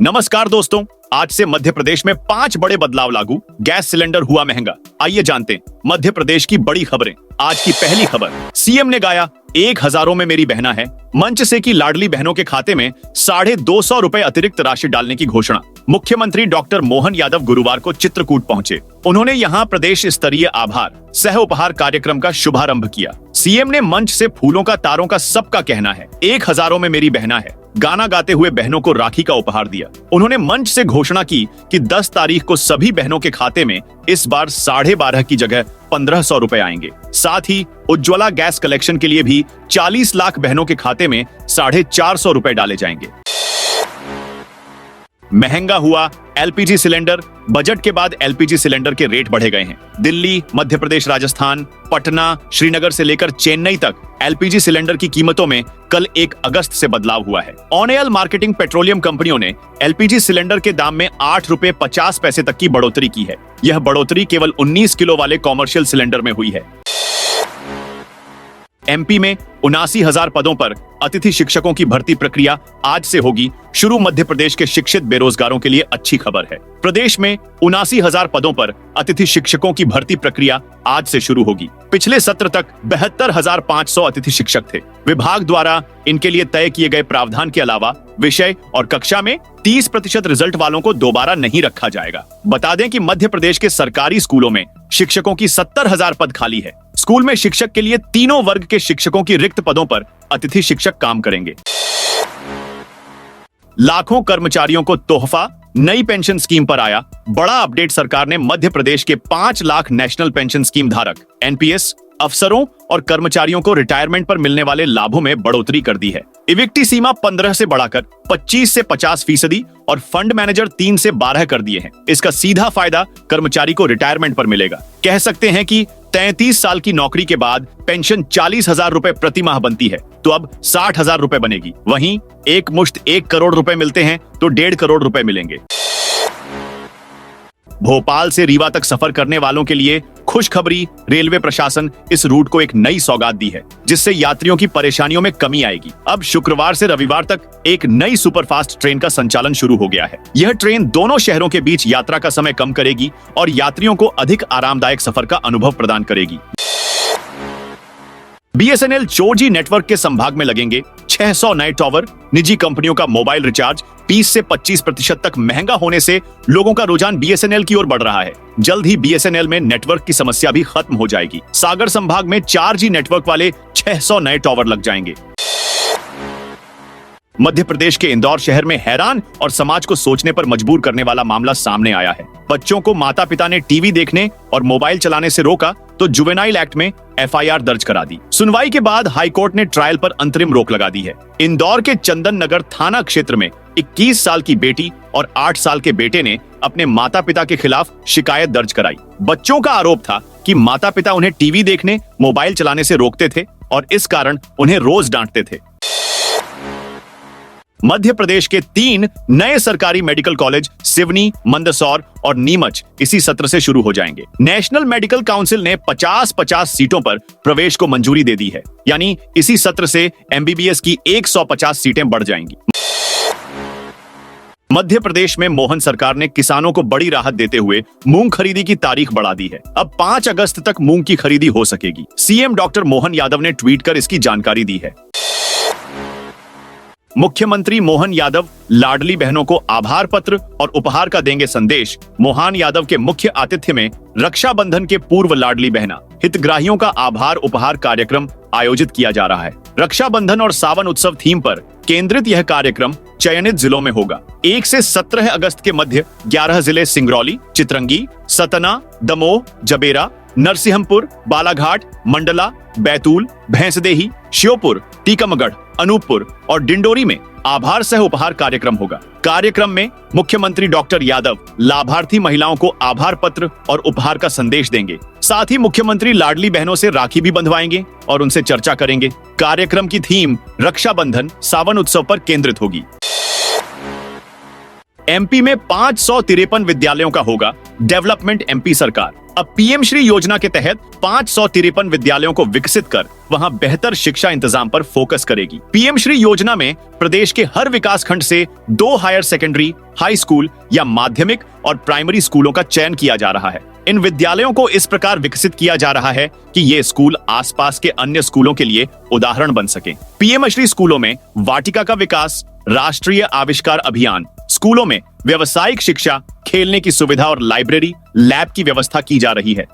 नमस्कार दोस्तों, आज से मध्य प्रदेश में 5 बड़े बदलाव लागू। गैस सिलेंडर हुआ महंगा। आइए जानते हैं मध्य प्रदेश की बड़ी खबरें। आज की पहली खबर, सीएम ने गाया 1,000 में मेरी बहना है। मंच से की लाडली बहनों के खाते में 250 रुपए अतिरिक्त राशि डालने की घोषणा। मुख्यमंत्री डॉक्टर मोहन यादव गुरुवार को चित्रकूट पहुंचे। उन्होंने यहां प्रदेश स्तरीय आभार सह उपहार कार्यक्रम का शुभारंभ किया। सीएम ने मंच से फूलों का तारों का सबका कहना है, 1,000 में मेरी बहना है गाना गाते हुए बहनों को राखी का उपहार दिया। उन्होंने मंच से घोषणा की कि 10 तारीख को सभी बहनों के खाते में इस बार 12.5 की जगह 1,500 रुपए आएंगे। साथ ही उज्ज्वला गैस कलेक्शन के लिए भी 40 लाख बहनों के खाते में 450 रुपए डाले जाएंगे। महंगा हुआ एलपीजी सिलेंडर। बजट के बाद एलपीजी सिलेंडर के रेट बढ़े गए हैं। दिल्ली, मध्य प्रदेश, राजस्थान, पटना, श्रीनगर से लेकर चेन्नई तक एलपीजी सिलेंडर की कीमतों में कल 1 अगस्त से बदलाव हुआ है। ऑनएल मार्केटिंग पेट्रोलियम कंपनियों ने एलपीजी सिलेंडर के दाम में 8 रुपए 50 पैसे तक की बढ़ोतरी की है। यह बढ़ोतरी केवल 19 किलो वाले कॉमर्शियल सिलेंडर में हुई है। एमपी में 79,000 पदों पर अतिथि शिक्षकों की भर्ती प्रक्रिया आज से होगी शुरू। मध्य प्रदेश के शिक्षित बेरोजगारों के लिए अच्छी खबर है। प्रदेश में 79,000 पदों पर अतिथि शिक्षकों की भर्ती प्रक्रिया आज से शुरू होगी। पिछले सत्र तक 72,500 अतिथि शिक्षक थे। विभाग द्वारा इनके लिए तय किए गए प्रावधान के अलावा विषय और कक्षा में 30% रिजल्ट वालों को दोबारा नहीं रखा जाएगा। बता दें कि मध्य प्रदेश के सरकारी स्कूलों में शिक्षकों की 70,000 पद खाली है। स्कूल में शिक्षक के लिए तीनों वर्ग के शिक्षकों की रिक्त पदों पर अतिथि शिक्षक काम करेंगे। लाखों कर्मचारियों को तोहफा, नई पेंशन स्कीम पर आया बड़ा अपडेट। सरकार ने मध्य प्रदेश के 5 लाख नेशनल पेंशन स्कीम धारक एनपीएस अफसरों और कर्मचारियों को रिटायरमेंट पर मिलने वाले लाभों में बढ़ोतरी कर दी है। इविक्टी सीमा 15 से बढ़ाकर 25 से 50% और फंड मैनेजर 3 से 12 कर दिए हैं। इसका सीधा फायदा कर्मचारी को रिटायरमेंट पर मिलेगा। कह सकते हैं कि 33 साल की नौकरी के बाद पेंशन 40,000 रुपए प्रति माह बनती है तो अब 60,000 रुपए बनेगी। वहीं एक मुश्त 1 करोड़ रुपए मिलते हैं तो 1.5 करोड़ रुपए मिलेंगे। भोपाल से रीवा तक सफर करने वालों के लिए खुशखबरी, रेलवे प्रशासन इस रूट को एक नई सौगात दी है जिससे यात्रियों की परेशानियों में कमी आएगी। अब शुक्रवार से रविवार तक एक नई सुपरफास्ट ट्रेन का संचालन शुरू हो गया है। यह ट्रेन दोनों शहरों के बीच यात्रा का समय कम करेगी और यात्रियों को अधिक आरामदायक सफर का अनुभव प्रदान करेगी। बीएसएनएल 4G नेटवर्क के संभाग में लगेंगे 600 नए टावर। निजी कंपनियों का मोबाइल रिचार्ज 20 से 25% तक महंगा होने से लोगों का रुझान बीएसएनएल की ओर बढ़ रहा है। जल्द ही बीएसएनएल में नेटवर्क की समस्या भी खत्म हो जाएगी। सागर संभाग में 4G नेटवर्क वाले 600 नए टावर लग जाएंगे। मध्य प्रदेश के इंदौर शहर में हैरान और समाज को सोचने पर मजबूर करने वाला मामला सामने आया है। बच्चों को माता पिता ने टीवी देखने और मोबाइल चलाने से रोका तो जुवेनाइल एक्ट में एफआईआर दर्ज करा दी। सुनवाई के बाद हाईकोर्ट ने ट्रायल पर अंतरिम रोक लगा दी है। इंदौर के चंदन नगर थाना क्षेत्र में 21 साल की बेटी और 8 साल के बेटे ने अपने माता पिता के खिलाफ शिकायत दर्ज कराई। बच्चों का आरोप था कि माता पिता उन्हें टीवी देखने, मोबाइल चलाने से रोकते थे और इस कारण उन्हें रोज डांटते थे। मध्य प्रदेश के 3 नए सरकारी मेडिकल कॉलेज सिवनी, मंदसौर और नीमच इसी सत्र से शुरू हो जाएंगे। नेशनल मेडिकल काउंसिल ने 50-50 सीटों पर प्रवेश को मंजूरी दे दी है, यानी इसी सत्र से एमबीबीएस की 150 सीटें बढ़ जाएंगी। मध्य प्रदेश में मोहन सरकार ने किसानों को बड़ी राहत देते हुए मूंग खरीदी की तारीख बढ़ा दी है। अब 5 अगस्त तक मूंग की खरीदी हो सकेगी। सीएम डॉक्टर मोहन यादव ने ट्वीट कर इसकी जानकारी दी है। मुख्यमंत्री मोहन यादव लाडली बहनों को आभार पत्र और उपहार का देंगे संदेश। मोहन यादव के मुख्य आतिथ्य में रक्षाबंधन के पूर्व लाडली बहना हितग्राहियों का आभार उपहार कार्यक्रम आयोजित किया जा रहा है। रक्षाबंधन और सावन उत्सव थीम पर केंद्रित यह कार्यक्रम चयनित जिलों में होगा। 1 से 17 अगस्त के मध्य 11 जिले सिंगरौली, चित्रंगी, सतना, दमोह, जबेरा, नरसिंहपुर, बालाघाट, मंडला, बैतूल, भैंसदेही, श्योपुर, टीकमगढ़, अनूपपुर और डिंडोरी में आभार सह उपहार कार्यक्रम होगा। कार्यक्रम में मुख्यमंत्री डॉक्टर यादव लाभार्थी महिलाओं को आभार पत्र और उपहार का संदेश देंगे। साथ ही मुख्यमंत्री लाडली बहनों से राखी भी बंधवाएंगे और उनसे चर्चा करेंगे। कार्यक्रम की थीम रक्षाबंधन सावन उत्सव पर केंद्रित होगी। एमपी में 553 विद्यालयों का होगा डेवलपमेंट। एमपी सरकार अब पीएम श्री योजना के तहत 553 विद्यालयों को विकसित कर वहां बेहतर शिक्षा इंतजाम पर फोकस करेगी। पीएम श्री योजना में प्रदेश के हर विकास खंड से 2 हायर सेकेंडरी, हाई स्कूल या माध्यमिक और प्राइमरी स्कूलों का चयन किया जा रहा है। इन विद्यालयों को इस प्रकार विकसित किया जा रहा है कि ये स्कूल आसपास के अन्य स्कूलों के लिए उदाहरण बन सके। पीएम श्री स्कूलों में वाटिका का विकास, राष्ट्रीय आविष्कार अभियान, स्कूलों में व्यावसायिक शिक्षा, खेलने की सुविधा और लाइब्रेरी, लैब की व्यवस्था की जा रही है।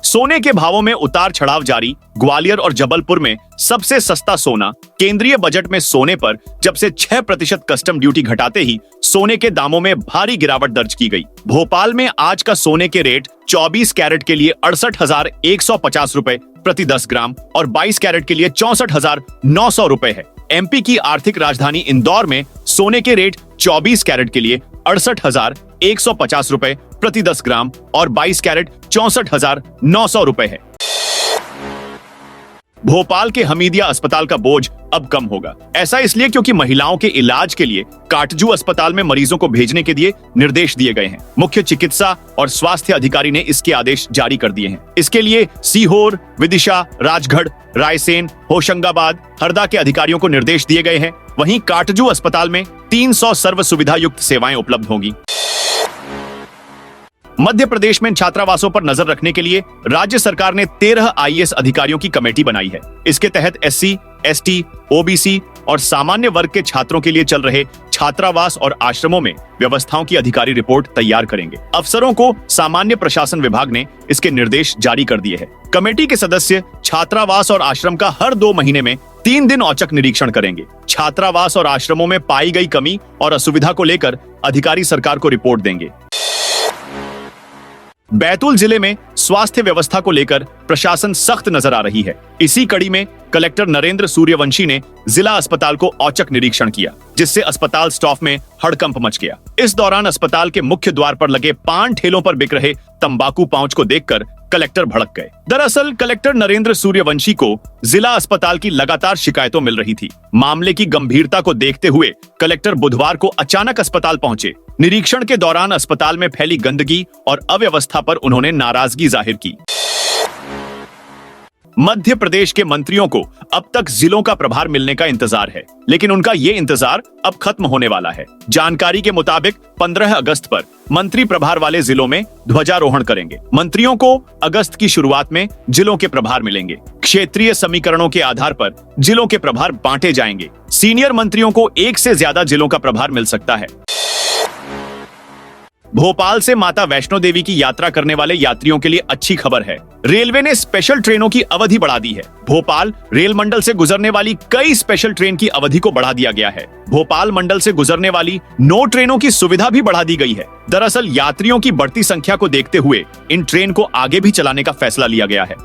सोने के भावों में उतार चढ़ाव जारी। ग्वालियर और जबलपुर में सबसे सस्ता सोना। केंद्रीय बजट में सोने पर जब से 6% कस्टम ड्यूटी घटाते ही सोने के दामों में भारी गिरावट दर्ज की गई। भोपाल में आज का सोने के रेट 24 कैरेट के लिए 68,150 रुपए प्रति 10 ग्राम और 22 कैरेट के लिए 64,900 रुपए है। एमपी की आर्थिक राजधानी इंदौर में सोने के रेट 24 कैरेट के लिए 68,150 रुपए प्रति 10 ग्राम और 22 कैरेट 64,900 रुपए है। भोपाल के हमीदिया अस्पताल का बोझ अब कम होगा। ऐसा इसलिए क्योंकि महिलाओं के इलाज के लिए काटजू अस्पताल में मरीजों को भेजने के लिए निर्देश दिए गए हैं। मुख्य चिकित्सा और स्वास्थ्य अधिकारी ने इसके आदेश जारी कर दिए हैं। इसके लिए सीहोर, विदिशा, राजगढ़, रायसेन, होशंगाबाद, हरदा के अधिकारियों को निर्देश दिए गए हैं। वहीं काटजू अस्पताल में 300 सर्व सुविधा युक्त सेवाएं उपलब्ध होंगी। मध्य प्रदेश में छात्रावासों पर नजर रखने के लिए राज्य सरकार ने 13 आईएएस अधिकारियों की कमेटी बनाई है। इसके तहत एससी, एसटी, ओबीसी और सामान्य वर्ग के छात्रों के लिए चल रहे छात्रावास और आश्रमों में व्यवस्थाओं की अधिकारी रिपोर्ट तैयार करेंगे। अफसरों को सामान्य प्रशासन विभाग ने इसके निर्देश जारी कर दिए हैं। कमेटी के सदस्य छात्रावास और आश्रम का हर 2 महीने में 3 दिन औचक निरीक्षण करेंगे। छात्रावास और आश्रमों में पाई गई कमी और असुविधा को लेकर अधिकारी सरकार को रिपोर्ट देंगे। बैतूल जिले में स्वास्थ्य व्यवस्था को लेकर प्रशासन सख्त नजर आ रही है। इसी कड़ी में कलेक्टर नरेंद्र सूर्यवंशी ने जिला अस्पताल को औचक निरीक्षण किया, जिससे अस्पताल स्टाफ में हड़कंप मच गया। इस दौरान अस्पताल के मुख्य द्वार पर लगे पान ठेलों पर बिक रहे तंबाकू पाउच को देखकर कलेक्टर भड़क गए। दरअसल कलेक्टर नरेंद्र सूर्यवंशी को जिला अस्पताल की लगातार शिकायतों मिल रही थी। मामले की गंभीरता को देखते हुए कलेक्टर बुधवार को अचानक अस्पताल पहुंचे। निरीक्षण के दौरान अस्पताल में फैली गंदगी और अव्यवस्था पर उन्होंने नाराजगी जाहिर की। मध्य प्रदेश के मंत्रियों को अब तक जिलों का प्रभार मिलने का इंतजार है, लेकिन उनका ये इंतजार अब खत्म होने वाला है। जानकारी के मुताबिक 15 अगस्त पर मंत्री प्रभार वाले जिलों में ध्वजारोहण करेंगे। मंत्रियों को अगस्त की शुरुआत में जिलों के प्रभार मिलेंगे। क्षेत्रीय समीकरणों के आधार पर जिलों के प्रभार बांटे जाएंगे। सीनियर मंत्रियों को 1 से ज्यादा जिलों का प्रभार मिल सकता है। भोपाल से माता वैष्णो देवी की यात्रा करने वाले यात्रियों के लिए अच्छी खबर है। रेलवे ने स्पेशल ट्रेनों की अवधि बढ़ा दी है। भोपाल रेल मंडल से गुजरने वाली कई स्पेशल ट्रेन की अवधि को बढ़ा दिया गया है। भोपाल मंडल से गुजरने वाली 9 ट्रेनों की सुविधा भी बढ़ा दी गई है। दरअसल यात्रियों की बढ़ती संख्या को देखते हुए इन ट्रेन को आगे भी चलाने का फैसला लिया गया है।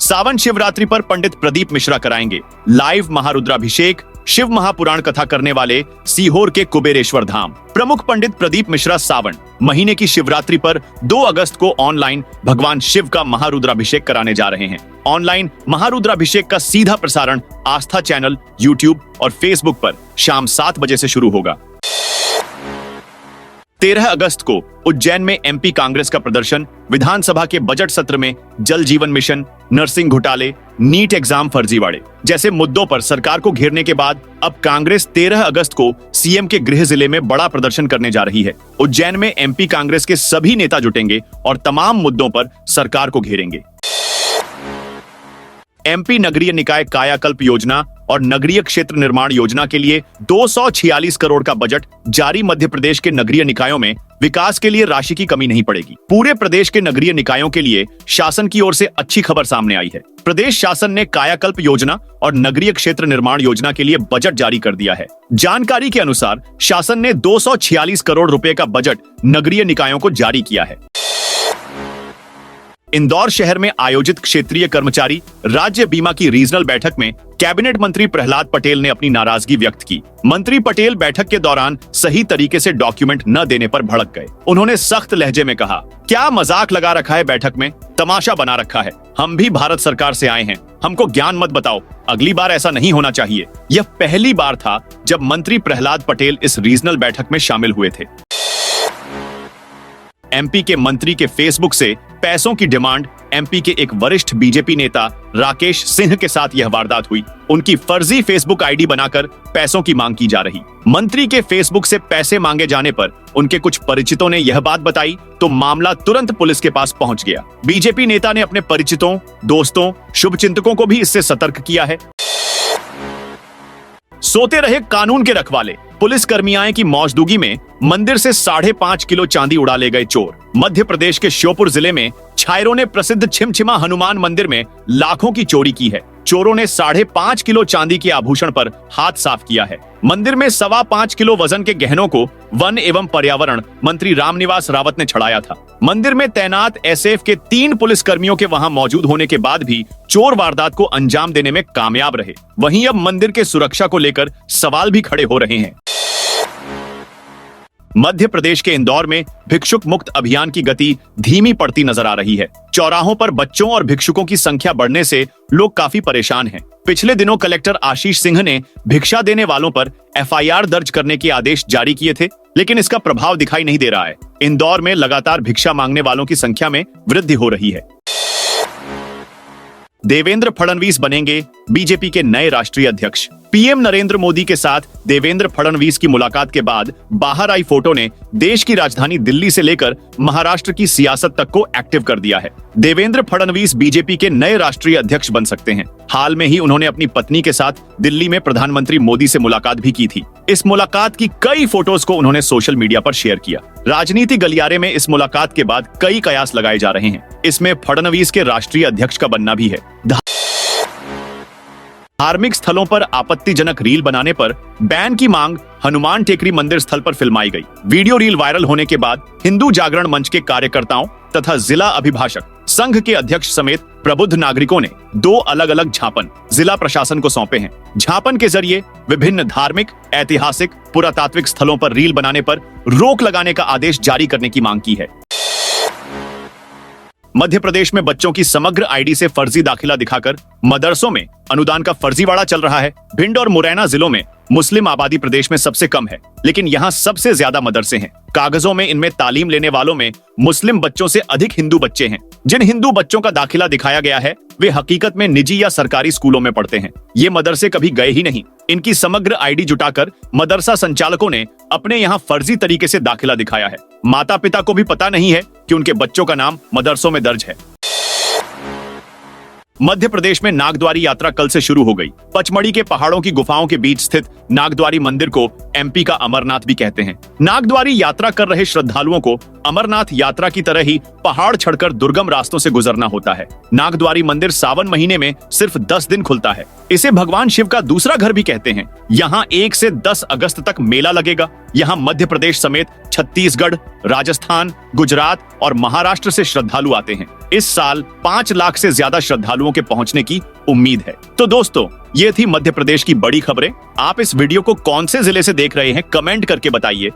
सावन शिवरात्रि पर पंडित प्रदीप मिश्रा कराएंगे लाइव महारुद्राभिषेक। शिव महापुराण कथा करने वाले सीहोर के कुबेरेश्वर धाम प्रमुख पंडित प्रदीप मिश्रा सावन महीने की शिवरात्रि पर 2 अगस्त को ऑनलाइन भगवान शिव का महारुद्राभिषेक कराने जा रहे हैं। ऑनलाइन महारुद्राभिषेक का सीधा प्रसारण आस्था चैनल, यूट्यूब और फेसबुक पर शाम 7 बजे से शुरू होगा। 13 अगस्त को उज्जैन में एमपी कांग्रेस का प्रदर्शन विधानसभा के बजट सत्र में जल जीवन मिशन, नर्सिंग घोटाले, नीट एग्जाम फर्जीवाड़े जैसे मुद्दों पर सरकार को घेरने के बाद अब कांग्रेस 13 अगस्त को सीएम के गृह जिले में बड़ा प्रदर्शन करने जा रही है। उज्जैन में एमपी कांग्रेस के सभी नेता जुटेंगे और तमाम मुद्दों पर सरकार को घेरेंगे। एमपी नगरीय निकाय कायाकल्प योजना और नगरीय क्षेत्र निर्माण योजना के लिए 246 करोड़ का बजट जारी। मध्य प्रदेश के नगरीय निकायों में विकास के लिए राशि की कमी नहीं पड़ेगी। पूरे प्रदेश के नगरीय निकायों के लिए शासन की ओर से अच्छी खबर सामने आई है। प्रदेश शासन ने कायाकल्प योजना और नगरीय क्षेत्र निर्माण योजना के लिए बजट जारी कर दिया है। जानकारी के अनुसार शासन ने 246 करोड़ रुपए का बजट नगरीय निकायों को जारी किया है। इंदौर शहर में आयोजित क्षेत्रीय कर्मचारी राज्य बीमा की रीजनल बैठक में कैबिनेट मंत्री प्रहलाद पटेल ने अपनी नाराजगी व्यक्त की। मंत्री पटेल बैठक के दौरान सही तरीके से डॉक्यूमेंट न देने पर भड़क गए। उन्होंने सख्त लहजे में कहा, क्या मजाक लगा रखा है, बैठक में तमाशा बना रखा है। हम भी भारत सरकार से आए हैं, हमको ज्ञान मत बताओ। अगली बार ऐसा नहीं होना चाहिए। यह पहली बार था जब मंत्री प्रहलाद पटेल इस रीजनल बैठक में शामिल हुए थे। एमपी के मंत्री के फेसबुक से पैसों की डिमांड। एमपी के एक वरिष्ठ बीजेपी नेता राकेश सिंह के साथ यह वारदात हुई। उनकी फर्जी फेसबुक आईडी बनाकर पैसों की मांग की जा रही। मंत्री के फेसबुक से पैसे मांगे जाने पर उनके कुछ परिचितों ने यह बात बताई तो मामला तुरंत पुलिस के पास पहुंच गया। बीजेपी नेता ने अपने परिचितों, दोस्तों, शुभचिंतकों को भी इससे सतर्क किया है। सोते रहे कानून के रखवाले। पुलिस कर्मियां की मौजूदगी में मंदिर से 5.5 किलो चांदी उड़ा ले गए चोर। मध्य प्रदेश के श्योपुर जिले में छायरों ने प्रसिद्ध छिमछिमा हनुमान मंदिर में लाखों की चोरी की है। चोरों ने 5.5 किलो चांदी के आभूषण पर हाथ साफ किया है। मंदिर में 5.25 किलो वजन के गहनों को वन एवं पर्यावरण मंत्री रामनिवास रावत ने छड़ाया था। मंदिर में तैनात एसएफ के 3 पुलिस कर्मियों के वहां मौजूद होने के बाद भी चोर वारदात को अंजाम देने में कामयाब रहे। वहीं अब मंदिर के सुरक्षा को लेकर सवाल भी खड़े हो रहे हैं। मध्य प्रदेश के इंदौर में भिक्षुक मुक्त अभियान की गति धीमी पड़ती नजर आ रही है। चौराहों पर बच्चों और भिक्षुकों की संख्या बढ़ने से लोग काफी परेशान हैं। पिछले दिनों कलेक्टर आशीष सिंह ने भिक्षा देने वालों पर एफआईआर दर्ज करने के आदेश जारी किए थे, लेकिन इसका प्रभाव दिखाई नहीं दे रहा है। इंदौर में लगातार भिक्षा मांगने वालों की संख्या में वृद्धि हो रही है। देवेंद्र फडणवीस बनेंगे बीजेपी के नए राष्ट्रीय अध्यक्ष। पीएम नरेंद्र मोदी के साथ देवेंद्र फडणवीस की मुलाकात के बाद बाहर आई फोटो ने देश की राजधानी दिल्ली से लेकर महाराष्ट्र की सियासत तक को एक्टिव कर दिया है। देवेंद्र फडणवीस बीजेपी के नए राष्ट्रीय अध्यक्ष बन सकते हैं। हाल में ही उन्होंने अपनी पत्नी के साथ दिल्ली में प्रधानमंत्री मोदी से मुलाकात भी की थी। इस मुलाकात की कई फोटोज को उन्होंने सोशल मीडिया पर शेयर किया। राजनीति गलियारे में इस मुलाकात के बाद कई कयास लगाए जा रहे हैं। इसमें फडणवीस के राष्ट्रीय अध्यक्ष का बनना भी है। धार्मिक स्थलों पर आपत्तिजनक रील बनाने पर बैन की मांग हनुमान टेकरी मंदिर स्थल पर फिल्माई गई। वीडियो रील वायरल होने के बाद हिंदू जागरण मंच के कार्यकर्ताओं तथा जिला अभिभाषक संघ के अध्यक्ष समेत प्रबुद्ध नागरिकों ने 2 अलग-अलग झापन जिला प्रशासन को सौंपे हैं। झापन के जरिए विभिन्न धार्मिक, ऐतिहासिक, पुरातात्विक स्थलों पर रील बनाने पर रोक लगाने का आदेश जारी करने की मांग की है। मध्य प्रदेश में बच्चों की समग्र आईडी से फर्जी दाखिला दिखाकर मदरसों में अनुदान का फर्जीवाड़ा चल रहा है। भिंड और मुरैना जिलों में मुस्लिम आबादी प्रदेश में सबसे कम है, लेकिन यहाँ सबसे ज्यादा मदरसे हैं। कागजों में इनमें तालीम लेने वालों में मुस्लिम बच्चों से अधिक हिंदू बच्चे हैं। जिन हिंदू बच्चों का दाखिला दिखाया गया है वे हकीकत में निजी या सरकारी स्कूलों में पढ़ते हैं। ये मदरसे कभी गए ही नहीं। इनकी समग्र आईडी जुटाकर मदरसा संचालकों ने अपने यहाँ फर्जी तरीके से दाखिला दिखाया है। माता पिता को भी पता नहीं है कि उनके बच्चों का नाम मदरसों में दर्ज है। मध्य प्रदेश में नागद्वारी यात्रा कल से शुरू हो गई। पचमढ़ी के पहाड़ों की गुफाओं के बीच स्थित नागद्वारी मंदिर को एमपी का अमरनाथ भी कहते हैं। नागद्वारी यात्रा कर रहे श्रद्धालुओं को अमरनाथ यात्रा की तरह ही पहाड़ चढ़कर दुर्गम रास्तों से गुजरना होता है। नागद्वारी मंदिर सावन महीने में सिर्फ 10 दिन खुलता है। इसे भगवान शिव का दूसरा घर भी कहते हैं। यहाँ 1 से 10 अगस्त तक मेला लगेगा। यहाँ मध्य प्रदेश समेत छत्तीसगढ़, राजस्थान, गुजरात और महाराष्ट्र से श्रद्धालु आते हैं। इस साल 5 लाख से ज्यादा श्रद्धालुओं के पहुंचने की उम्मीद है। तो दोस्तों, ये थी मध्य प्रदेश की बड़ी खबरें। आप इस वीडियो को कौन से जिले से देख रहे हैं कमेंट करके बताइए।